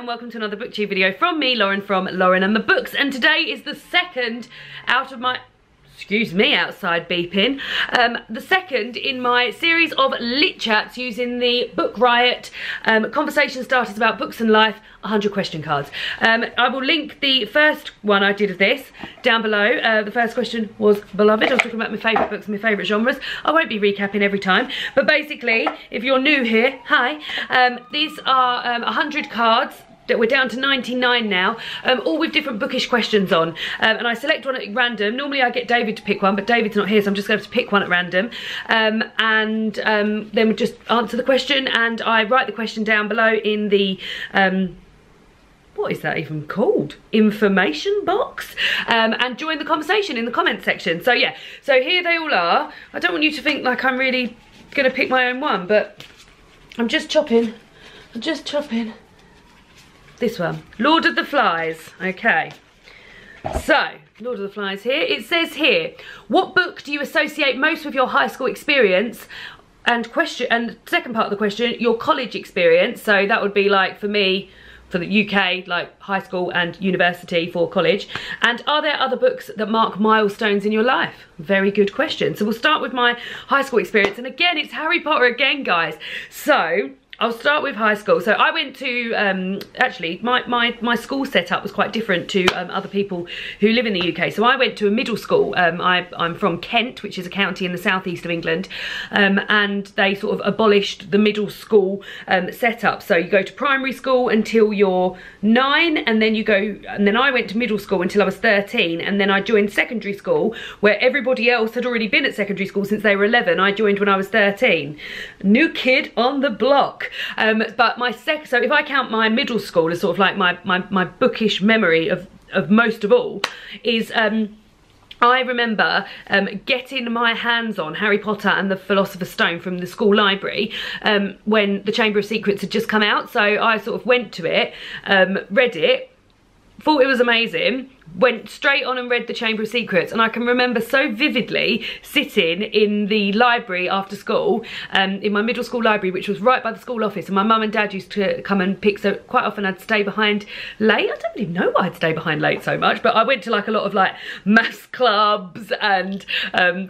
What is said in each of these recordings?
and welcome to another BookTube video from me, Lauren, from Lauren and the Books. And today is the second out of my, excuse me, outside beeping, the second in my series of lit chats using the Book Riot conversation starters about books and life 100 question cards. I will link the first one I did of this down below. The first question was Beloved. I was talking about my favourite books and my favourite genres. I won't be recapping every time, but basically, if you're new here, hi. These are 100 cards. We're down to 99 now, all with different bookish questions on, and I select one at random. Normally I get David to pick one, but David's not here, so I'm just going to pick one at random, and then we just answer the question, and I write the question down below in the what is that even called? Information box, and join the conversation in the comment section. So yeah, so here they all are. I don't want you to think like I'm really going to pick my own one, but I'm just chopping this one, Lord of the Flies. Okay, so Lord of the Flies here. It says here, what book do you associate most with your high school experience? And second part of the question, your college experience. So that would be like for me, for the UK, like high school and university for college. And are there other books that mark milestones in your life? Very good question. So we'll start with my high school experience. And again, it's Harry Potter again, guys. So I'll start with high school. So I went to, actually, my school setup was quite different to other people who live in the UK. So I went to a middle school. I'm from Kent, which is a county in the southeast of England. And they sort of abolished the middle school setup. So you go to primary school until you're 9, and then I went to middle school until I was 13. And then I joined secondary school, where everybody else had already been at secondary school since they were 11. I joined when I was 13. New kid on the block. But so if I count my middle school as sort of like my bookish memory of most of all, is I remember getting my hands on Harry Potter and the Philosopher's Stone from the school library when the Chamber of Secrets had just come out. So I sort of went to it, read it, thought it was amazing, went straight on and read the Chamber of Secrets. And I can remember so vividly sitting in the library after school, in my middle school library, which was right by the school office, and my mum and dad used to come and pick, so quite often I'd stay behind late. I don't even know why I'd stay behind late so much, but I went to like a lot of like maths clubs and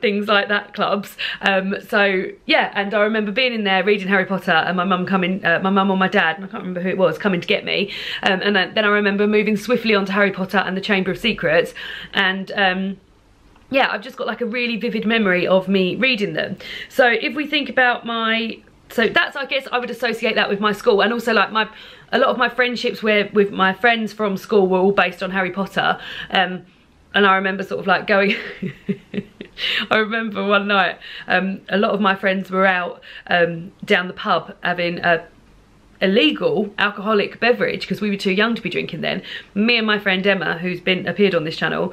things like that clubs. So yeah, and I remember being in there reading Harry Potter, and my mum coming, my mum or my dad, and I can't remember who it was, coming to get me, and then I remember moving swiftly onto Harry Potter and the Chamber of Secrets, and yeah, I've just got like a really vivid memory of me reading them. So if we think about so that's, I guess I would associate that with my school, and also like a lot of my friendships with my friends from school were all based on Harry Potter, and I remember sort of like going I remember one night a lot of my friends were out down the pub having a illegal alcoholic beverage, because we were too young to be drinking then. Me and my friend Emma, who's appeared on this channel,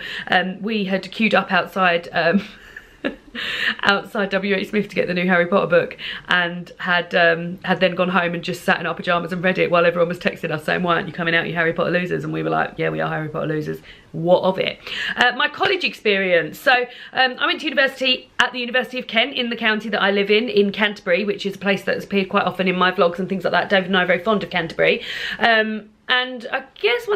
we had queued up outside outside WH Smith to get the new Harry Potter book, and had then gone home and just sat in our pyjamas and read it while everyone was texting us saying, why aren't you coming out, you Harry Potter losers? And we were like, yeah, we are Harry Potter losers. What of it? My college experience. So I went to university at the University of Kent in the county that I live in Canterbury, which is a place that's appeared quite often in my vlogs and things like that. David and I are very fond of Canterbury. And I guess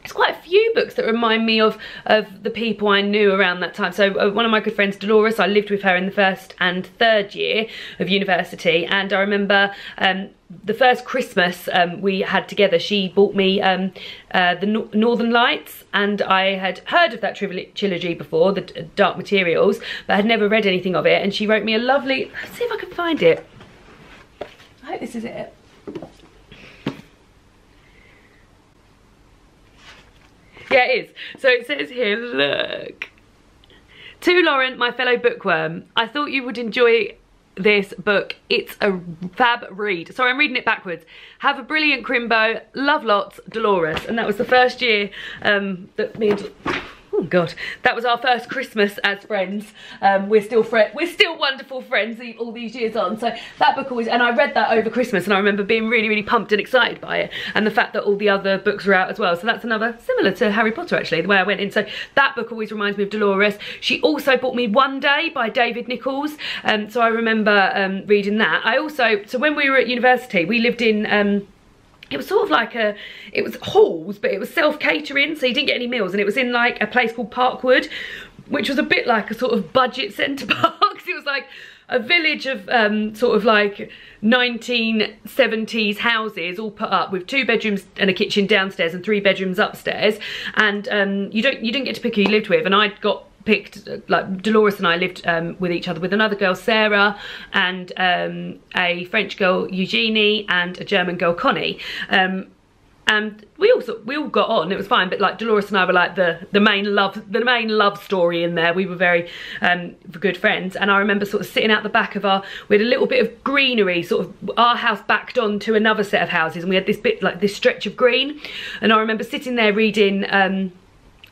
it's quite a few books that remind me of the people I knew around that time. So one of my good friends, Dolores, I lived with her in the first and third year of university, and I remember the first Christmas we had together, she bought me the Northern Lights, and I had heard of that trilogy before, the Dark Materials, but had never read anything of it, and she wrote me a lovely, let's see if I can find it. I hope this is it. Yeah, it is. So it says here, look. To Lauren, my fellow bookworm, I thought you would enjoy this book. It's a fab read. Sorry, I'm reading it backwards. Have a brilliant crimbo. Love lots, Dolores. And that was the first year that me and... Oh God, that was our first Christmas as friends. We're still wonderful friends all these years on. So that book always, and I read that over Christmas, and I remember being really, really pumped and excited by it, and the fact that all the other books were out as well. So that's another, similar to Harry Potter actually, the way I went in. So that book always reminds me of Dolores. She also bought me One Day by David Nichols. So I remember reading that. I also, so when we were at university, we lived in it was sort of like it was halls, but it was self-catering, so you didn't get any meals, and it was in like a place called Parkwood, which was a bit like a sort of budget centre parks. It was like a village of sort of like 1970s houses all put up with 2 bedrooms and a kitchen downstairs and 3 bedrooms upstairs, and you didn't get to pick who you lived with, and I got picked, like Dolores and I lived with each other with another girl, Sarah, and a French girl, Eugenie, and a German girl, Connie. And we all got on, it was fine, but like Dolores and I were like the main love story in there. We were very good friends, and I remember sort of sitting out the back of we had a little bit of greenery, sort of our house backed on to another set of houses, and we had this bit, like this stretch of green, and I remember sitting there reading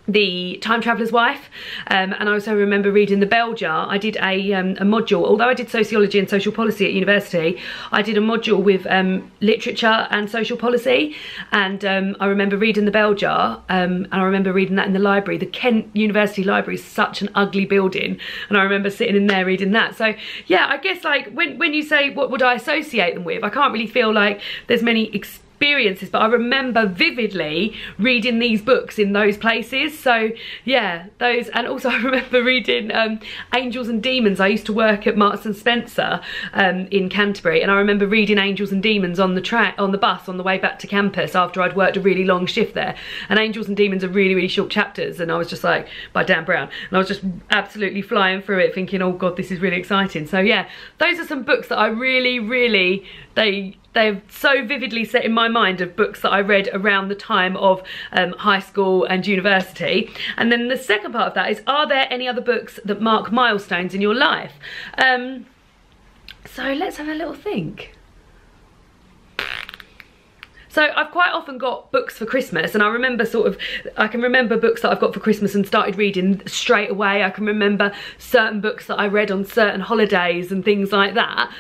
The Time Traveller's Wife, and I also remember reading The Bell Jar. I did a module, although I did sociology and social policy at university, I did a module with literature and social policy, and I remember reading The Bell Jar, and I remember reading that in the library. The Kent University Library is such an ugly building, and I remember sitting in there reading that. So yeah, I guess like when you say what would I associate them with, I can't really feel like there's many experiences, but I remember vividly reading these books in those places. So yeah, those, and also I remember reading Angels and Demons. I used to work at Marks and Spencer in Canterbury, and I remember reading Angels and Demons on the bus on the way back to campus after I'd worked a really long shift there. And Angels and Demons are really, really short chapters, and I was just like, by Dan Brown, and I was just absolutely flying through it thinking, oh god, this is really exciting. So yeah, those are some books that I really they're so vividly set in my mind of books that I read around the time of high school and university. And then the second part of that is, are there any other books that mark milestones in your life? So let's have a little think. So I've quite often got books for Christmas, and I remember I can remember books that I've got for Christmas and started reading straight away. I can remember certain books that I read on certain holidays and things like that.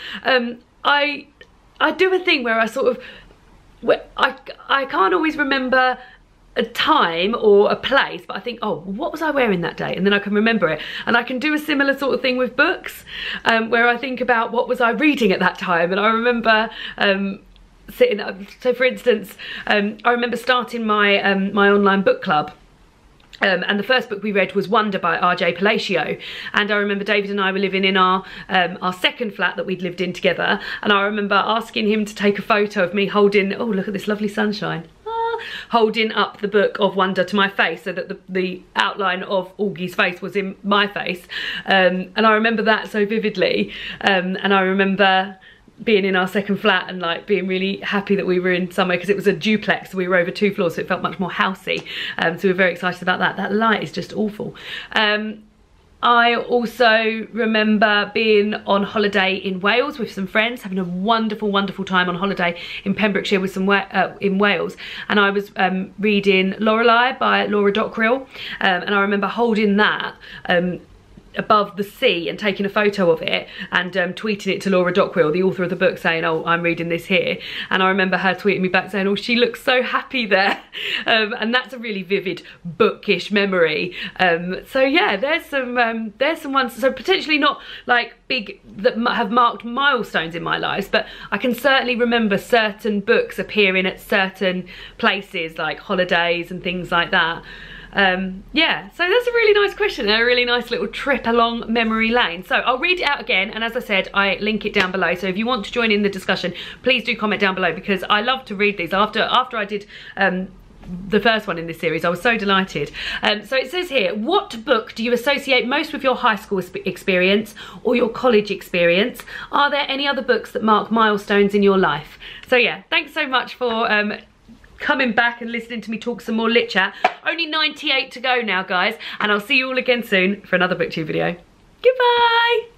I do a thing where I can't always remember a time or a place, but I think, oh, what was I wearing that day? And then I can remember it. And I can do a similar sort of thing with books, where I think about what was I reading at that time. And I remember so for instance, I remember starting my my online book club. And the first book we read was Wonder by R.J. Palacio, and I remember David and I were living in our second flat that we'd lived in together, and I remember asking him to take a photo of me holding, oh look at this lovely sunshine, holding up the book of Wonder to my face so that the outline of Augie's face was in my face, and I remember that so vividly, and I remember being in our second flat and like being really happy that we were in somewhere, because it was a duplex, so we were over 2 floors, so it felt much more housey, so we were very excited about that. That light is just awful. I also remember being on holiday in Wales with some friends, having a wonderful, wonderful time on holiday in Pembrokeshire with some in Wales, and I was reading Lorelei by Laura Dockrill, and I remember holding that above the sea and taking a photo of it and tweeting it to Laura Dockrill, the author of the book, saying, oh, I'm reading this here. And I remember her tweeting me back saying, oh, she looks so happy there. And that's a really vivid bookish memory. So yeah, there's some ones, so potentially not like big, that have marked milestones in my life, but I can certainly remember certain books appearing at certain places, like holidays and things like that. Yeah, so that's a really nice question and a really nice little trip along memory lane. So I'll read it out again, and as I said, I link it down below, so if you want to join in the discussion, please do comment down below, because I love to read these. After I did the first one in this series, I was so delighted. So it says here, what book do you associate most with your high school experience or your college experience? Are there any other books that mark milestones in your life? So yeah, thanks so much for coming back and listening to me talk some more lit chat. Only 98 to go now, guys, and I'll see you all again soon for another booktube video. Goodbye.